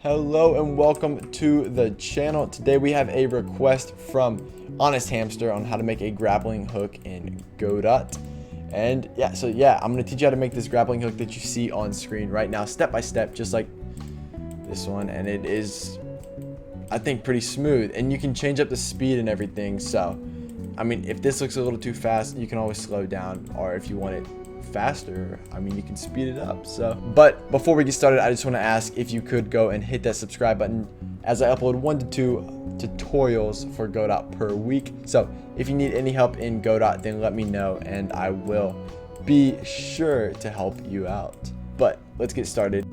Hello and welcome to the channel. Today we have a request from Honest Hamster on how to make a grappling hook in Godot. And I'm going to teach you how to make this grappling hook that you see on screen right now, step by step, just like this one. And it is, I think, pretty smooth. And you can change up the speed and everything. So, I mean, if this looks a little too fast, you can always slow down. Or if you want it faster, I mean, you can speed it up. But before we get started, I just want to ask if you could go and hit that subscribe button, as I upload 1 to 2 tutorials for Godot per week. So if you need any help in Godot, then let me know and I will be sure to help you out. But let's get started.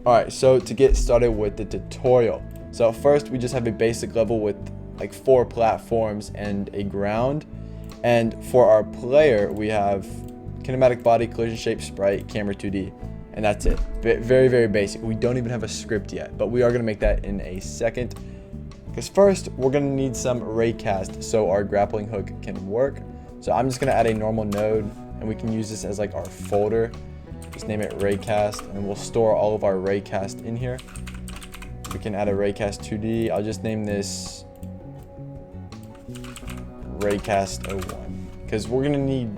Alright, so to get started with the tutorial, so first we just have a basic level with like 4 platforms and a ground. And for our player, we have kinematic body, collision shape, sprite, camera 2D, and that's it. Very, very basic. We don't even have a script yet, but we are going to make that in a second. Because first, we're going to need some raycast so our grappling hook can work. So I'm just going to add a normal node, and we can use this as like our folder. Just name it raycast, and we'll store all of our raycast in here. We can add a raycast 2D. I'll just name this raycast 01 because we're gonna need,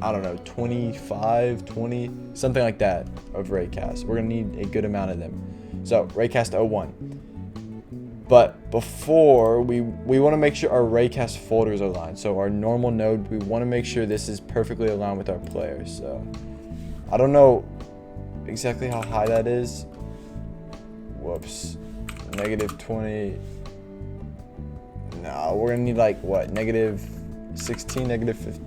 I don't know, 25, 20, something like that of raycast. We're gonna need a good amount of them. So raycast 01. But before we want to make sure our raycast folders are aligned. So our normal node, we want to make sure this is perfectly aligned with our player. So I don't know exactly how high that is. Whoops. -20. No, we're gonna need like what, -16, -15.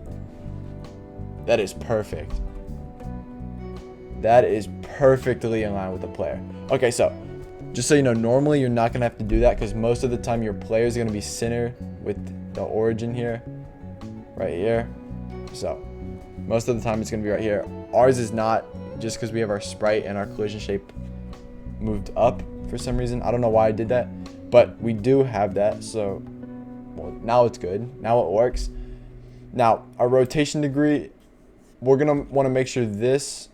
That is perfect. That is perfectly in line with the player. Okay, so just so you know, normally you're not gonna have to do that because most of the time your player is gonna be center with the origin here, right here. So most of the time it's gonna be right here. Ours is not, just because we have our sprite and our collision shape moved up for some reason. I don't know why I did that, but we do have that. So well, now it's good. Now it works. Now our rotation degree, we're gonna want to make sure this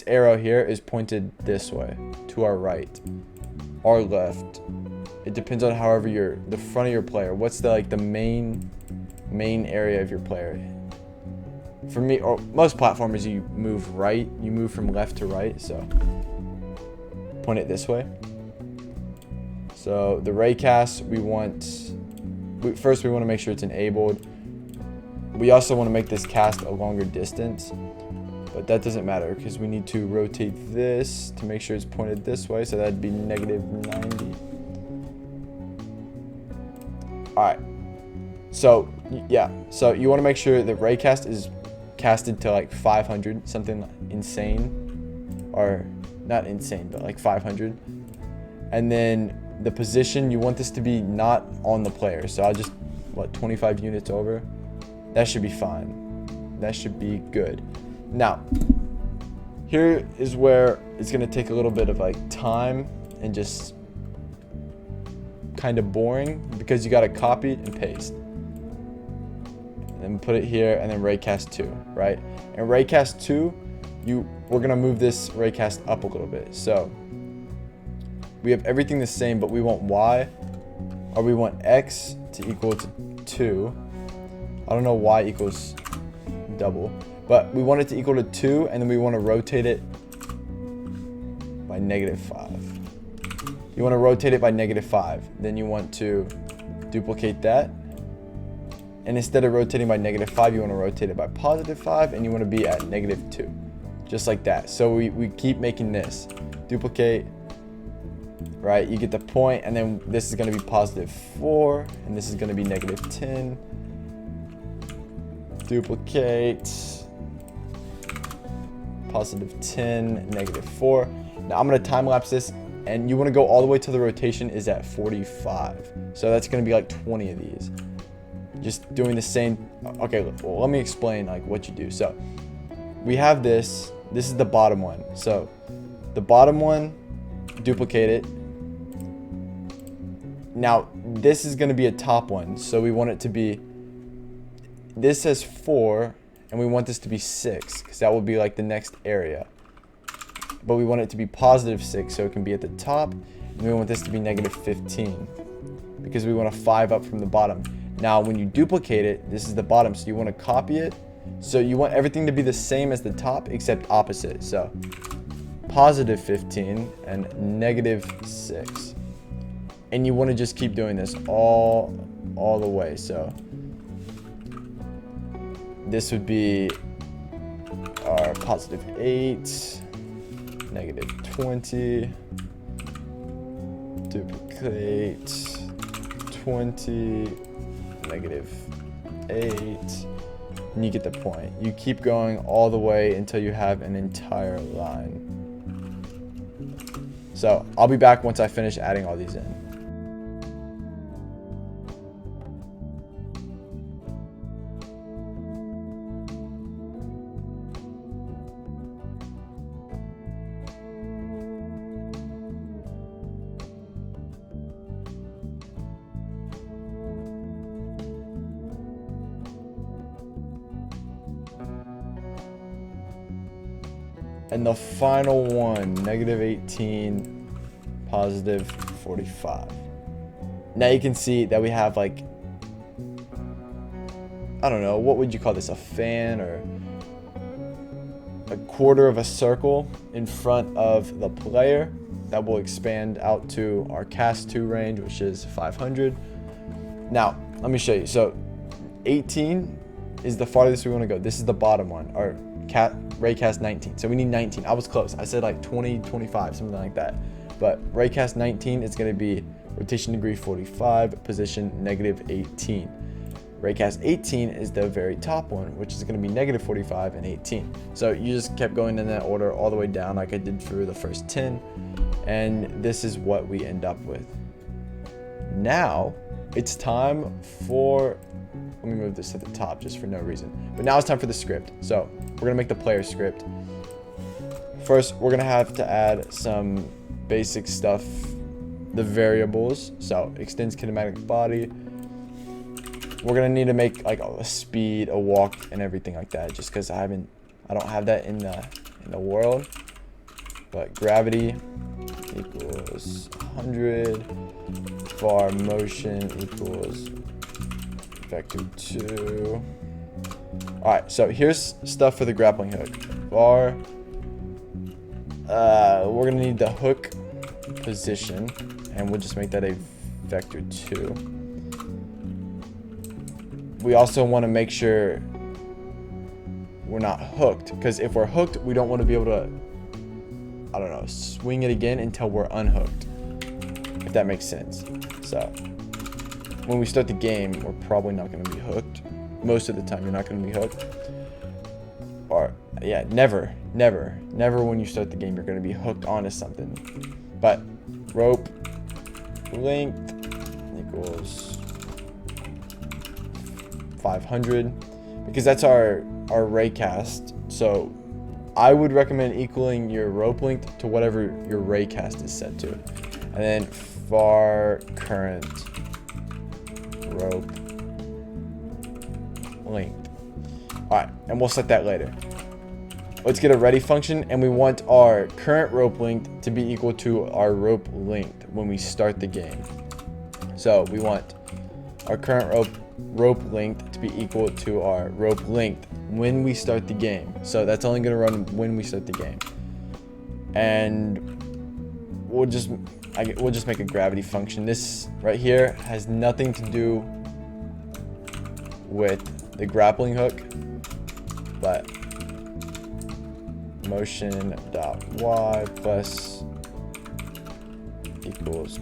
arrow here is pointed this way, to our right or left. It depends on however the front of your player. What's the main area of your player? For me, or most platformers, you move right. You move from left to right. So point it this way. So the raycast, first we want to make sure it's enabled. We also want to make this cast a longer distance, but that doesn't matter because we need to rotate this to make sure it's pointed this way, so that'd be -90. Alright, so yeah, so you want to make sure the raycast is casted to like 500, something insane, or not insane, but like 500. And then the position, you want this to be not on the player. So I'll just, 25 units over? That should be fine. That should be good. Now, here is where it's going to take a little bit of like time and just kind of boring because you got to copy and paste. And then put it here and then raycast 2, right? And raycast 2, we're going to move this raycast up a little bit. So we have everything the same, but we want y, or we want x to equal to 2. I don't know y equals double, but we want it to equal to 2, and then we want to rotate it by -5. You want to rotate it by -5. Then you want to duplicate that. And instead of rotating by -5, you want to rotate it by +5, and you want to be at -2. Just like that. So we keep making this. Duplicate. Right, you get the point, and then this is going to be +4, and this is going to be -10. Duplicate. +10, -4. Now I'm going to time lapse this, and you want to go all the way till the rotation is at 45. So that's going to be like 20 of these. Just doing the same. Okay, well, let me explain like what you do. So we have this. This is the bottom one. So the bottom one, duplicate it. Now this is going to be a top one, so we want it to be, this says 4 and we want this to be 6 because that will be like the next area. but we want it to be positive 6, so it can be at the top, and we want this to be negative 15 because we want a 5 up from the bottom. Now when you duplicate it, this is the bottom, so you want to copy it, so you want everything to be the same as the top except opposite. So positive 15 and negative 6, and you want to just keep doing this all the way. So this would be our positive 8, negative 20, duplicate 20, negative 8, and you get the point. You keep going all the way until you have an entire line. So I'll be back once I finish adding all these in. And the final one, negative 18, positive 45. Now you can see that we have like, I don't know, what would you call this? A fan or a quarter of a circle in front of the player that will expand out to our cast 2 range, which is 500. Now, let me show you. So 18 is the farthest we want to go. This is the bottom one, our raycast 19. So we need 19. I was close. I said like 20, 25, something like that. But raycast 19 is going to be rotation degree 45, position negative 18. Raycast 18 is the very top one, which is going to be negative 45 and 18. So you just kept going in that order all the way down like I did for the first 10. And this is what we end up with. Now it's time for, let me move this to the top just for no reason. But now it's time for the script. So we're going to make the player script. First, we're going to have to add some basic stuff, the variables. So extends kinematic body. We're going to need to make like a speed, a walk, and everything like that, just because I don't have that in the world. But gravity equals 100, var motion equals vector 2. All right, so here's stuff for the grappling hook. Var, we're gonna need the hook position, and we'll just make that a vector 2. We also want to make sure we're not hooked, because if we're hooked, we don't want to be able to, I don't know, swing it again until we're unhooked, if that makes sense. So when we start the game, we're probably not going to be hooked. Most of the time, you're not going to be hooked. Or, yeah, never when you start the game, you're going to be hooked onto something. But rope length equals 500, because that's our raycast. So I would recommend equaling your rope length to whatever your raycast is set to. And then var current rope length. All right, and we'll set that later. Let's get a ready function, and we want our current rope length to be equal to our rope length when we start the game. So we want our current rope length to be equal to our rope length when we start the game. So that's only going to run when we start the game. And we'll just make a gravity function. This right here has nothing to do with the grappling hook, but motion dot y plus equals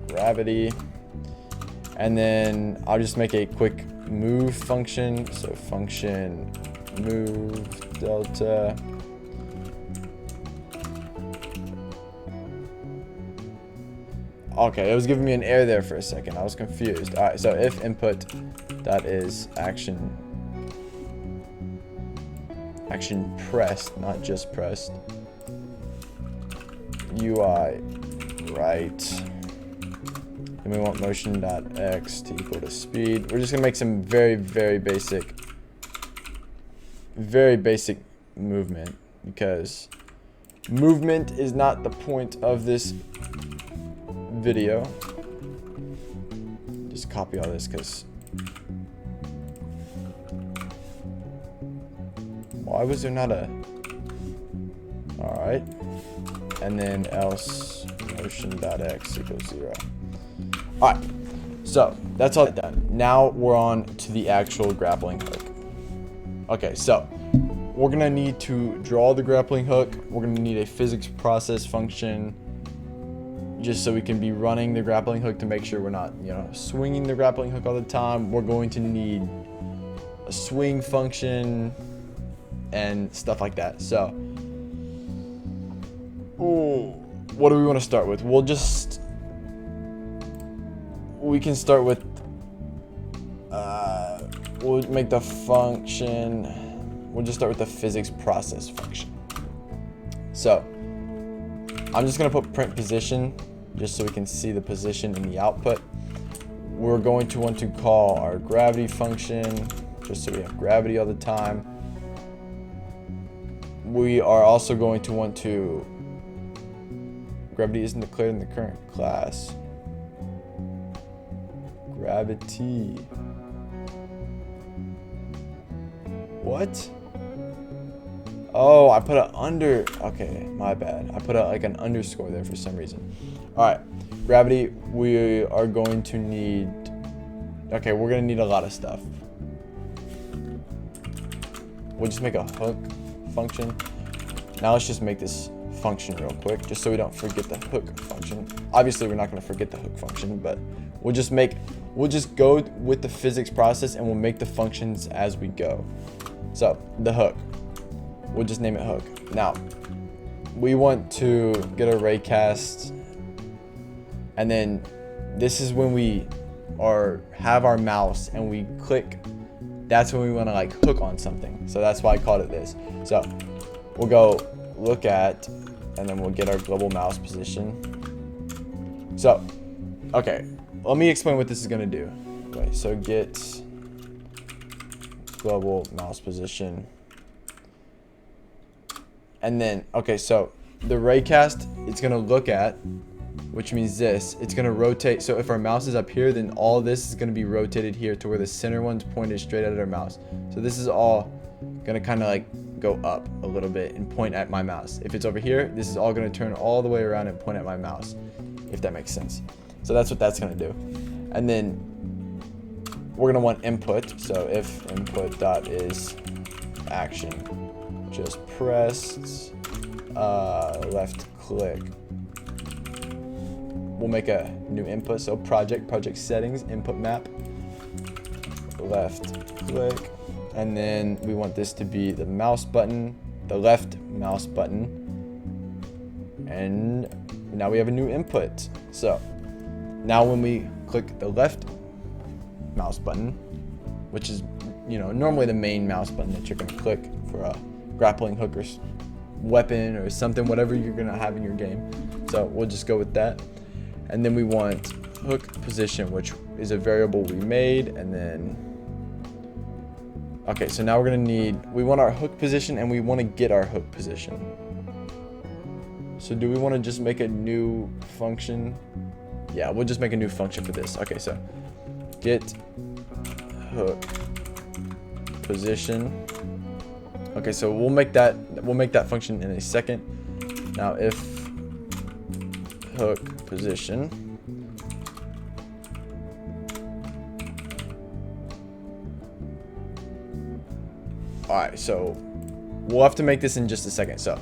gravity. And then I'll just make a quick move function. So function move delta. Okay, it was giving me an error there for a second. I was confused. All right, so if input that is action pressed, not just pressed, UI right. And we want motion.x to equal to speed. We're just gonna make some very basic movement, because Movement is not the point of this video. Just copy all this because why was there not a... Alright. And then else motion.x equals 0. Alright. So that's all done. Now we're on to the actual grappling hook. Okay, so we're gonna need to draw the grappling hook. We're gonna need a physics process function just so we can be running the grappling hook to make sure we're not, swinging the grappling hook all the time. We're going to need a swing function and stuff like that. So, what do we want to start with? We can start with, we'll make the function, we'll just start with the physics process function. So, I'm just going to put print position just so we can see the position in the output. We're going to want to call our gravity function just so we have gravity all the time. We are also going to want to, gravity isn't declared in the current class. Gravity. What? Oh, I put an under. Okay, my bad. I put like an underscore there for some reason. All right, gravity. We are going to need. Okay, we're gonna need a lot of stuff. We'll just make a hook function. Now let's just make this function real quick, just so we don't forget the hook function. Obviously, we're not gonna forget the hook function, but we'll just go with the physics process and we'll make the functions as we go. So the hook. We'll just name it hook. Now, we want to get a raycast, and then this is when we have our mouse and we click. That's when we want to like hook on something. So that's why I called it this. So we'll go look at, and then we'll get our global mouse position. So, okay, let me explain what this is gonna do. Okay, so get global mouse position. And then, okay, so the raycast, it's gonna look at, which means this, it's gonna rotate. So if our mouse is up here, then all this is gonna be rotated here to where the center one's pointed straight at our mouse. So this is all gonna kind of like go up a little bit and point at my mouse. If it's over here, this is all gonna turn all the way around and point at my mouse, if that makes sense. So that's what that's gonna do. And then we're gonna want input. So if input dot is action, just pressed left click. We'll make a new input. So project settings, input map, left click. And then we want this to be the mouse button, the left mouse button. And now we have a new input. So now when we click the left mouse button, which is, normally the main mouse button that you're going to click for a grappling hook or weapon or something, whatever you're going to have in your game. So we'll just go with that. And then we want hook position, which is a variable we made. And then, okay, so now we're going to we want our hook position and we want to get our hook position. So do we want to just make a new function? Yeah, we'll just make a new function for this. Okay, so get hook position. Okay, so we'll make that function in a second. Now if hook position, all right, so we'll have to make this in just a second. So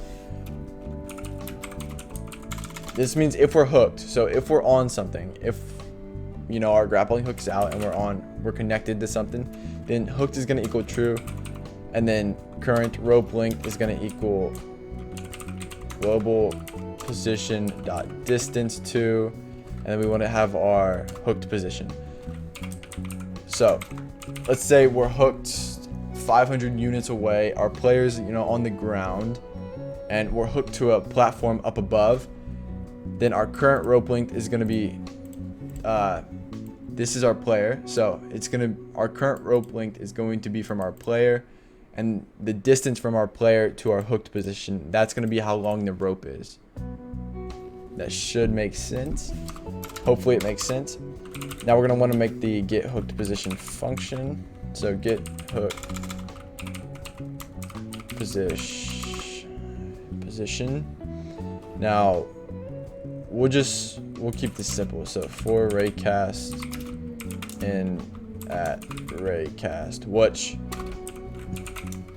this means if we're hooked, so if we're on something, if our grappling hook's out and we're connected to something, then hooked is going to equal true, and then current rope length is going to equal global position dot distance to, and then we want to have our hooked position. So let's say we're hooked 500 units away, our player's on the ground, and we're hooked to a platform up above. Then our current rope length is going to be this is our player, so our current rope length is going to be from our player, and the distance from our player to our hooked position, that's going to be how long the rope is. That should make sense. Hopefully it makes sense. Now we're going to want to make the get hooked position function. So get hooked position. Now we'll keep this simple. So for raycast and at raycast, which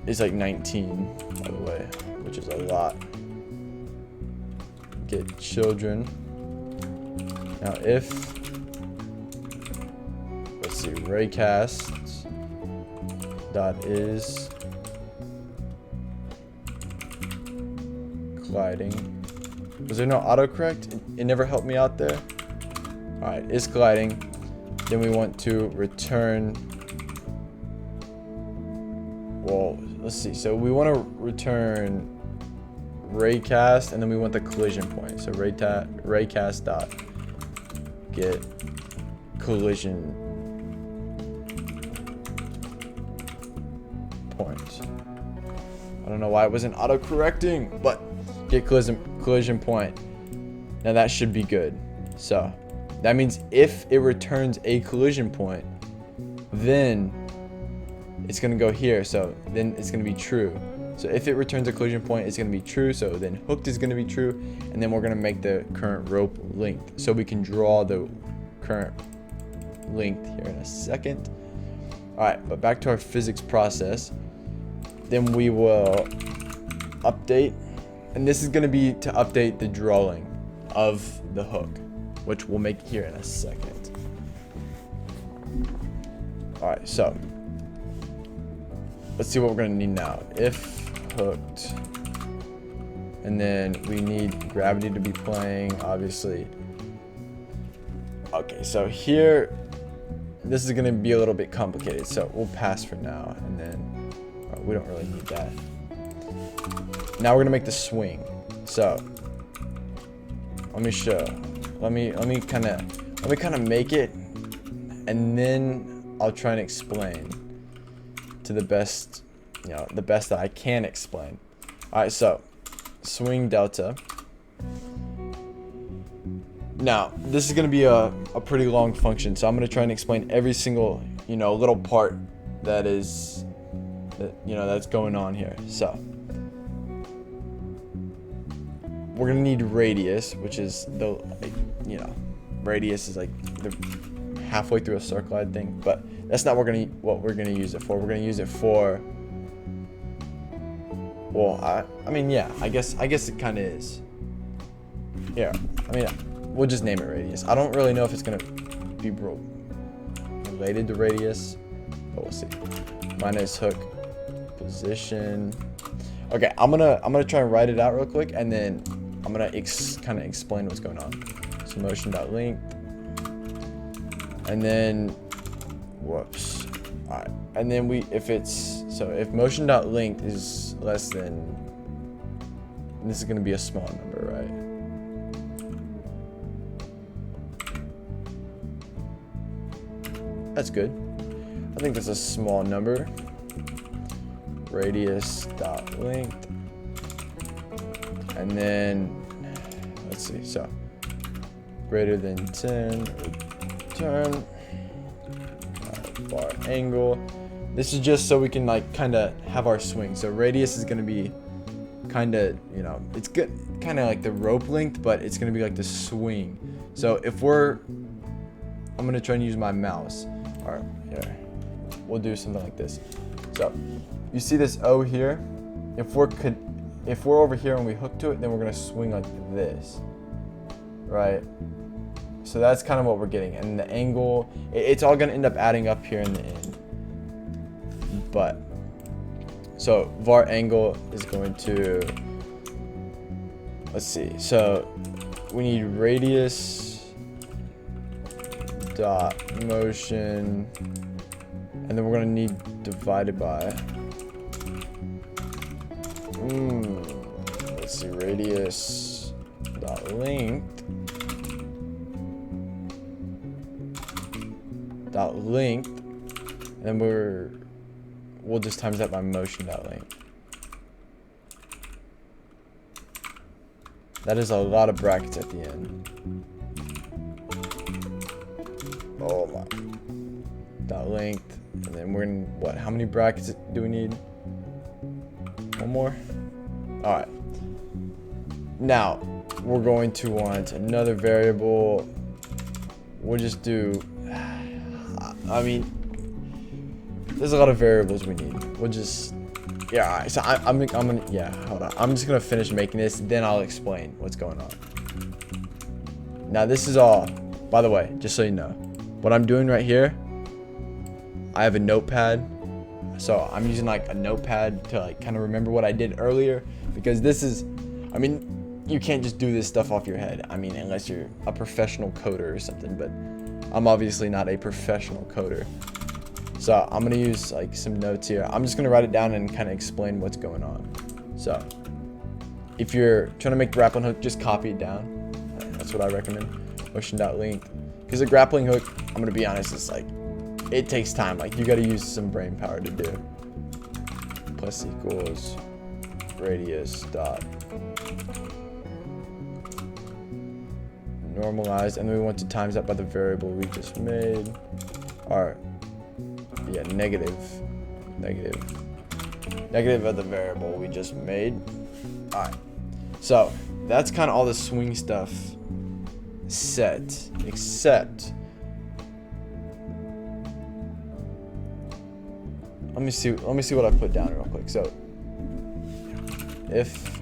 is like 19, by the way, which is a lot. Get children. Now if, let's see, raycast dot is gliding. Was there no autocorrect? It never helped me out there. All right, is gliding. Then we want to return. Well, let's see. So we want to return raycast, and then we want the collision point. So raycast dot get collision point. I don't know why it wasn't auto-correcting, but get collision point. Now that should be good. So that means if it returns a collision point, then it's going to go here. So then it's going to be true. So if it returns a collision point, it's going to be true. So then hooked is going to be true. And then we're going to make the current rope length. So we can draw the current length here in a second. All right, but back to our physics process. Then we will update. And this is going to be to update the drawing of the hook, which we'll make here in a second. All right, so let's see what we're going to need now. If hooked, and then we need gravity to be playing, obviously. Okay, so here, this is going to be a little bit complicated, so we'll pass for now, and then we don't really need that. Now we're gonna make the swing. So let me show. Let me kind of make it, and then I'll try and explain to the best, the best that I can explain. All right, so swing delta. Now this is gonna be a pretty long function, so I'm gonna try and explain every single little part that is that's going on here. So we're gonna need radius, which is the radius is like the halfway through a circle, I think, but that's not what we're gonna use it for. We're gonna use it for, well, I mean, yeah, I guess it kind of is. Yeah, I mean, we'll just name it radius. I don't really know if it's gonna be related to radius, but we'll see. Minus hook position. Okay, I'm gonna try and write it out real quick, and then I'm gonna kind of explain what's going on. So motion.length, and then whoops. All right, and then if motion.length is less than, this is gonna be a small number, right? That's good. I think that's a small number. Radius.length. And then, let's see, so greater than 10, return, bar angle. This is just so we can kind of have our swing. So radius is going to be kind of, it's good, kind of like the rope length, but it's going to be like the swing. So if I'm going to try and use my mouse. All right, here, we'll do something like this. So you see this O here? If we're over here and we hook to it, then we're gonna swing like this, right? So that's kind of what we're getting, and the angle, it's all gonna end up adding up here in the end. But so var angle is going to, let's see. So we need radius dot motion, and then we're gonna need divided by. Let's see, radius dot length dot length, and we'll we'll just times that by motion.length. That is a lot of brackets at the end. Oh my. Dot length. And then we're in what? How many brackets do we need? One more? Alright. Now, we're going to want another variable. We'll just do, I mean, there's a lot of variables we need. We'll just, yeah, alright. So I'm gonna, yeah, hold on. I'm just gonna finish making this, then I'll explain what's going on. Now this is all, by the way, just so you know, what I'm doing right here, I have a notepad. So I'm using like a notepad to like kind of remember what I did earlier, because this is, I mean, you can't just do this stuff off your head. I mean, unless you're a professional coder or something, but I'm obviously not a professional coder. So I'm gonna use like some notes here. I'm just gonna write it down and kind of explain what's going on. So if you're trying to make grappling hook, just copy it down. That's what I recommend. Motion.length. Because the grappling hook, I'm gonna be honest, it's like, it takes time. Like you gotta use some brain power to do. Plus equals radius dot normalize, and then we want to times that by the variable we just made. Or yeah, negative of the variable we just made. Alright. So that's kind of all the swing stuff set, except let me see what I put down real quick. So if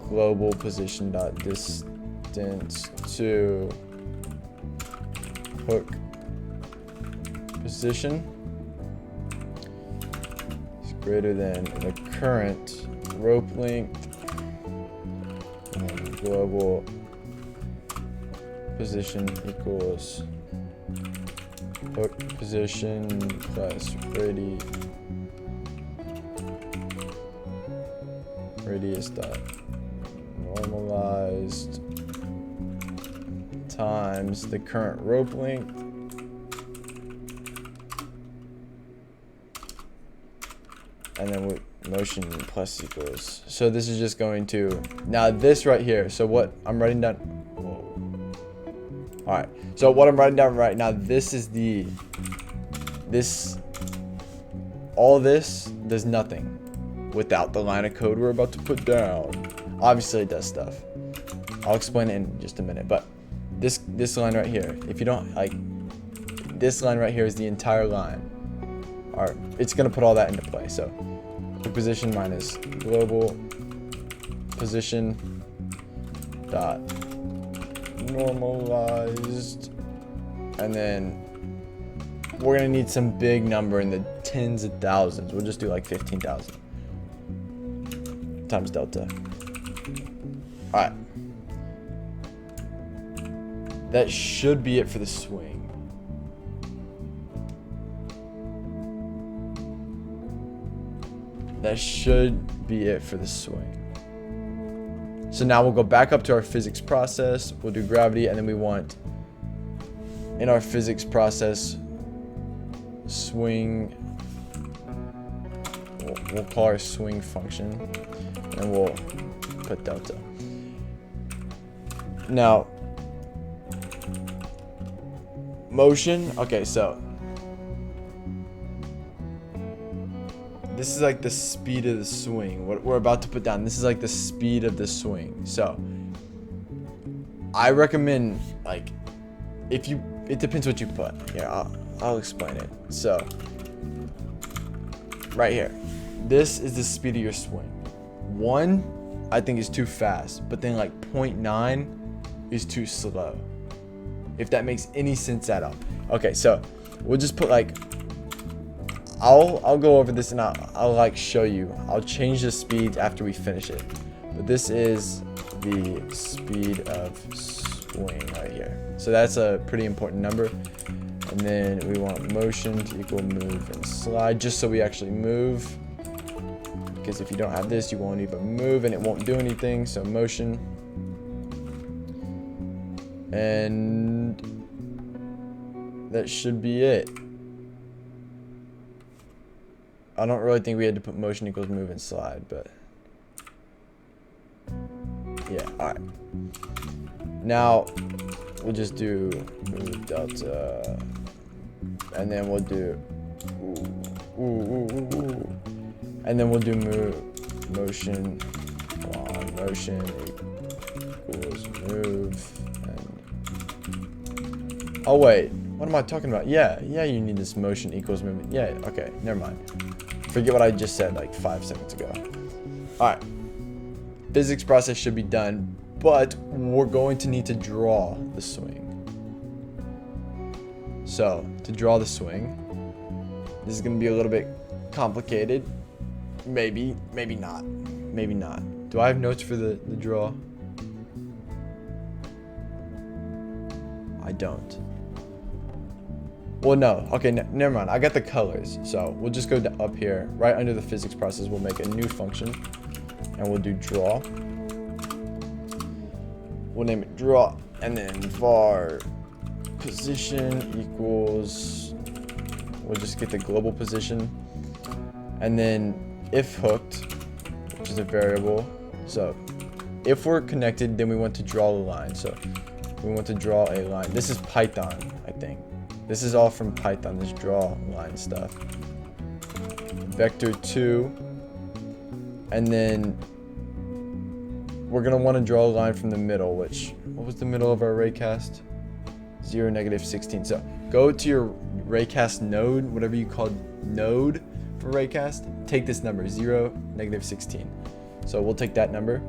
global position dot distance to hook position is greater than the current rope length, and global position equals hook position plus radius dot normalized times the current rope length and then with motion plus equals. So this is just going to, now this right here, so what I'm writing down, all right, so what I'm writing down right now, this is all this does nothing without the line of code we're about to put down. Obviously it does stuff. I'll explain it in just a minute, but this line right here, if you don't like, this line right here is the entire line. Or it's gonna put all that into play. So hook position minus global position dot normalized, and then we're gonna need some big number in the tens of thousands. We'll just do like 15,000 times delta. All right, that should be it for the swing. That should be it for the swing. So now we'll go back up to our physics process. We'll do gravity, and then we want, in our physics process, swing, we'll call our swing function, and we'll put delta. Now, motion, okay, so this is like the speed of the swing. What we're about to put down, this is like the speed of the swing. So I recommend, like, if you, it depends what you put. Here, I'll explain it. So right here, this is the speed of your swing. 1, I think is too fast, but then like 0.9 is too slow. If that makes any sense at all. Okay, so we'll just put like, I'll go over this and I'll like show you. I'll change the speeds after we finish it. But this is the speed of swing right here. So that's a pretty important number. And then we want motion to equal move and slide, just so we actually move. Because if you don't have this, you won't even move and it won't do anything. So motion. And that should be it. I don't really think we had to put motion equals move and slide, but yeah, all right. Now we'll just do move delta, and then we'll do and then we'll do motion equals move. And oh wait, what am I talking about? Yeah, you need this motion equals movement. Yeah, okay, never mind. Forget what I just said like 5 seconds ago. All right, physics process should be done, but we're going to need to draw the swing. So to draw the swing, this is going to be a little bit complicated. Maybe not. Maybe not. Do I have notes for the draw? I don't. Well, no. Okay, never mind. I got the colors. So we'll just go up here. Right under the physics process, we'll make a new function. And we'll do draw. We'll name it draw. And then var position equals... We'll just get the global position. And then if hooked, which is a variable. So if we're connected, then we want to draw the line. So we want to draw a line. This is Python, I think. This is all from Python, this draw line stuff. Vector 2. And then we're going to want to draw a line from the middle, which, what was the middle of our raycast? 0, -16. So go to your raycast node, whatever you call node for raycast. Take this number, 0, -16. So we'll take that number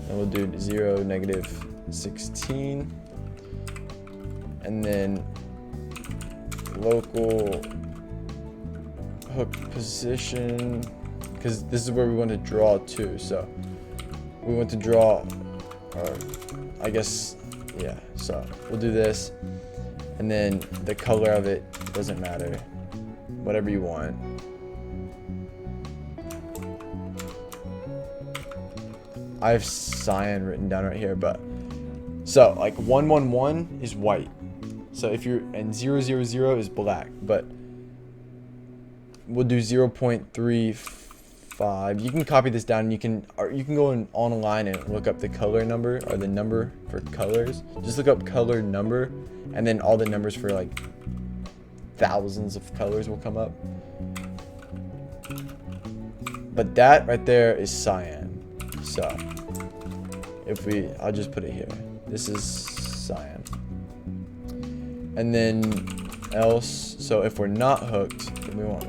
and we'll do 0, -16. And then local hook position, because this is where we want to draw to. So we want to draw, or I guess, yeah, so we'll do this. And then the color of it doesn't matter, whatever you want. I have cyan written down right here, but so like 111 is white. So if you're, and 000 is black, but we'll do 0.35. You can copy this down and you can go online and look up the color number, or the number for colors. Just look up color number, and then all the numbers for like thousands of colors will come up. But that right there is cyan. So if I'll just put it here. This is cyan. And then else, so if we're not hooked, then we want,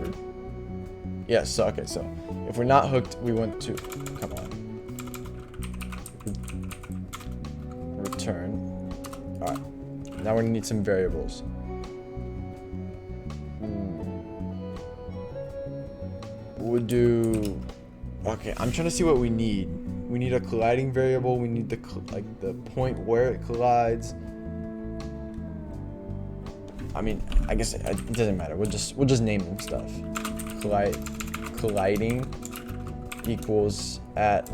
yes, so okay, so if we're not hooked, we want to, come on, return. All right, now we're gonna need some variables. We'll do, okay, I'm trying to see what we need. We need a colliding variable. We need the point where it collides. I mean, I guess it doesn't matter. We'll just name them stuff. Colliding equals at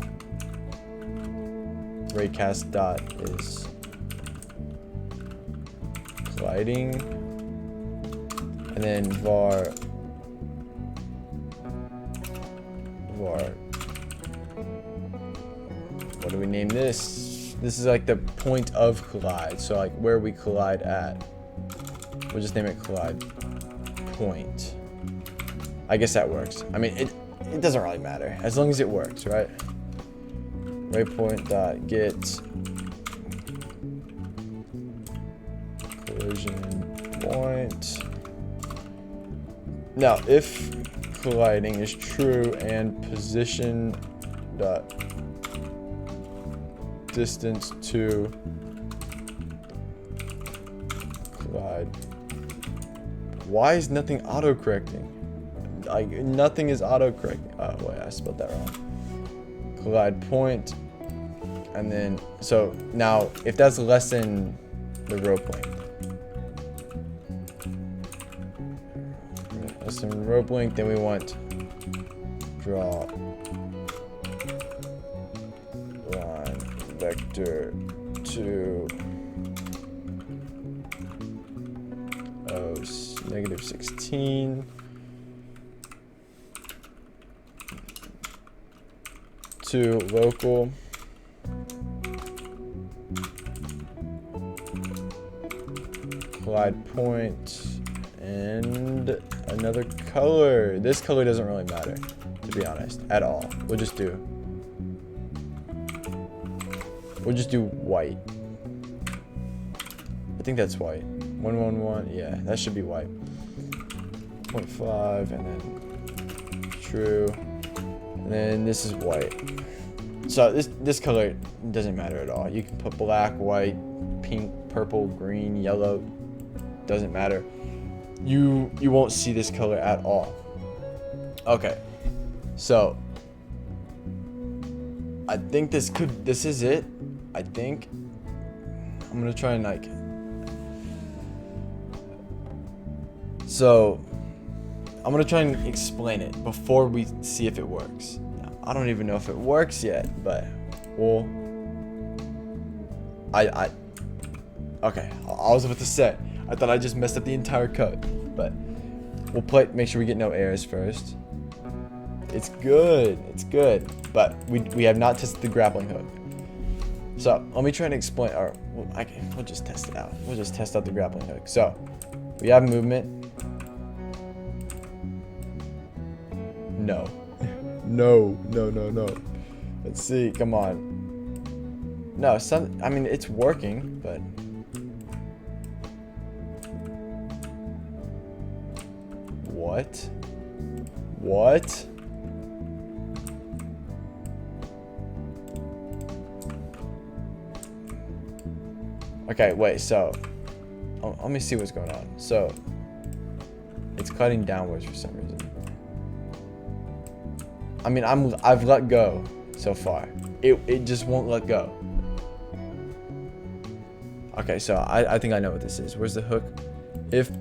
raycast dot is colliding, and then var what do we name this? This is like the point of collide, so like where we collide at. We'll just name it collide point. I guess that works. I mean, it doesn't really matter as long as it works, right? Waypoint dot get collision point. Now, if colliding is true and position dot distance to collide. Why is nothing autocorrecting? Like, nothing is autocorrecting. Oh wait, I spelled that wrong. Collide point, and then so now if that's less than the rope length, less than rope length, then we want draw line vector to -16. to local collide point and another color. This color doesn't really matter, to be honest, at all. We'll just do white. I think that's white. 111, yeah, that should be white. 0.5 and then true. And then this is white. So this color doesn't matter at all. You can put black, white, pink, purple, green, yellow. Doesn't matter. You won't see this color at all. Okay. So I think this is it. I think I'm gonna try and like. So I'm gonna try and explain it before we see if it works. Now, I don't even know if it works yet, but well, okay. I was about to say, I thought I just messed up the entire code, but we'll make sure we get no errors first. It's good, but we have not tested the grappling hook. So let me try and explain, or we'll just test it out. We'll just test out the grappling hook. So we have movement. No. No. Let's see, come on. No, I mean, it's working, but. What? Okay, wait, so let me see what's going on. So it's cutting downwards for some reason. I mean, I've let go so far. It just won't let go. Okay, so I think I know what this is. Where's the hook? If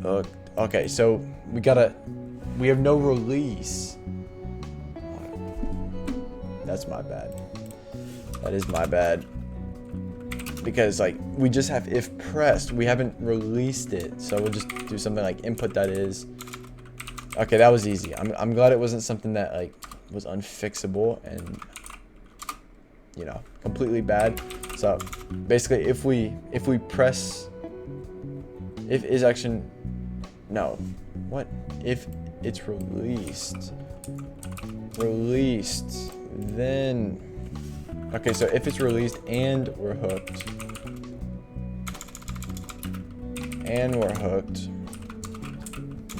hook. Okay, so we have no release. That's my bad. That is my bad. Because like we just have if pressed, we haven't released it. So we'll just do something like input that is. Okay, that was easy. I'm glad it wasn't something that like was unfixable and completely bad. So basically if we press if is action no what if it's released then okay, so if it's released and we're hooked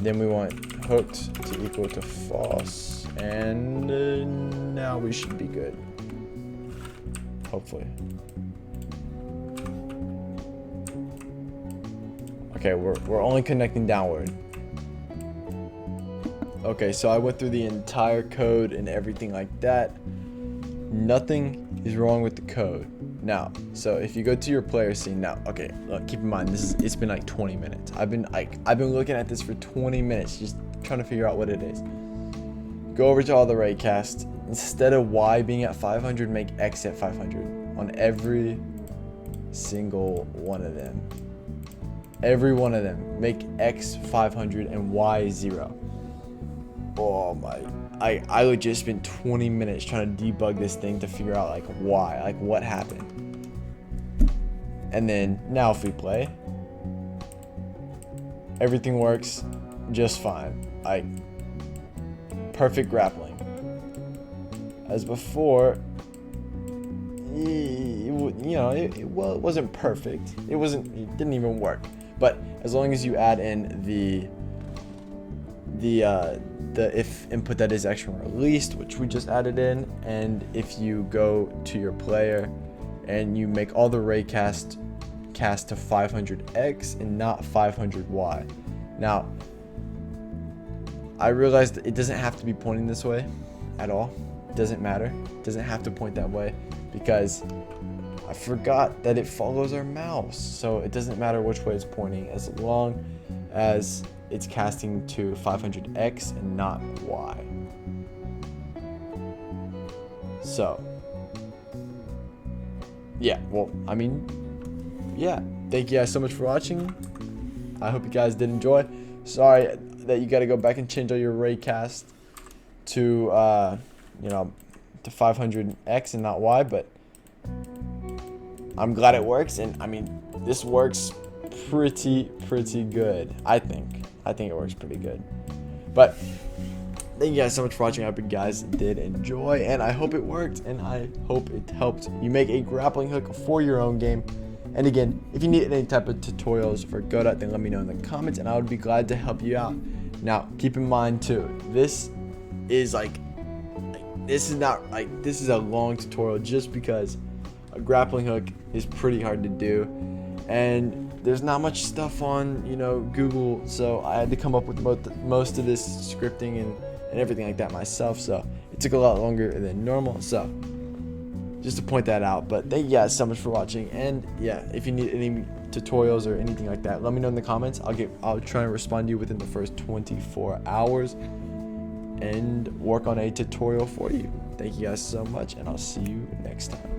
then we want hooked to equal to false, and now we should be good, hopefully. Okay, we're only connecting downward. Okay, so I went through the entire code and everything like that. Nothing is wrong with the code. Now, so if you go to your player scene now, okay, look, keep in mind it's been like 20 minutes. I've been looking at this for 20 minutes just trying to figure out what it is. Go over to all the raycast. Instead of Y being at 500, make X at 500 on every single one of them. Every one of them. Make X 500 and Y 0. Oh my, I legit spent 20 minutes trying to debug this thing to figure out like why, like what happened. And then now if we play, everything works just fine. Like perfect grappling. As before, it wasn't perfect. It didn't even work. But as long as you add in the if input that is action released, which we just added in, and if you go to your player and you make all the raycast cast to 500x and not 500y. Now, I realized that it doesn't have to be pointing this way at all. It doesn't matter. It doesn't have to point that way because I forgot that it follows our mouse. So it doesn't matter which way it's pointing as long as it's casting to 500x and not y. So, yeah, well, I mean, yeah, thank you guys so much for watching. I hope you guys did enjoy. Sorry that you got to go back and change all your raycast to, to 500x and not y, but I'm glad it works. And I mean, this works pretty good. I think it works pretty good. But thank you guys so much for watching. I hope you guys did enjoy, and I hope it worked, and I hope it helped you make a grappling hook for your own game. And again, if you need any type of tutorials for Godot, then let me know in the comments, and I would be glad to help you out. Now, keep in mind too, this is this is a long tutorial just because a grappling hook is pretty hard to do, and there's not much stuff on Google, so I had to come up with most of this scripting and everything like that myself, so it took a lot longer than normal. So just to point that out. But thank you guys so much for watching, and yeah, if you need any tutorials or anything like that, let me know in the comments. I'll try and respond to you within the first 24 hours and work on a tutorial for you. Thank you guys so much, and I'll see you next time.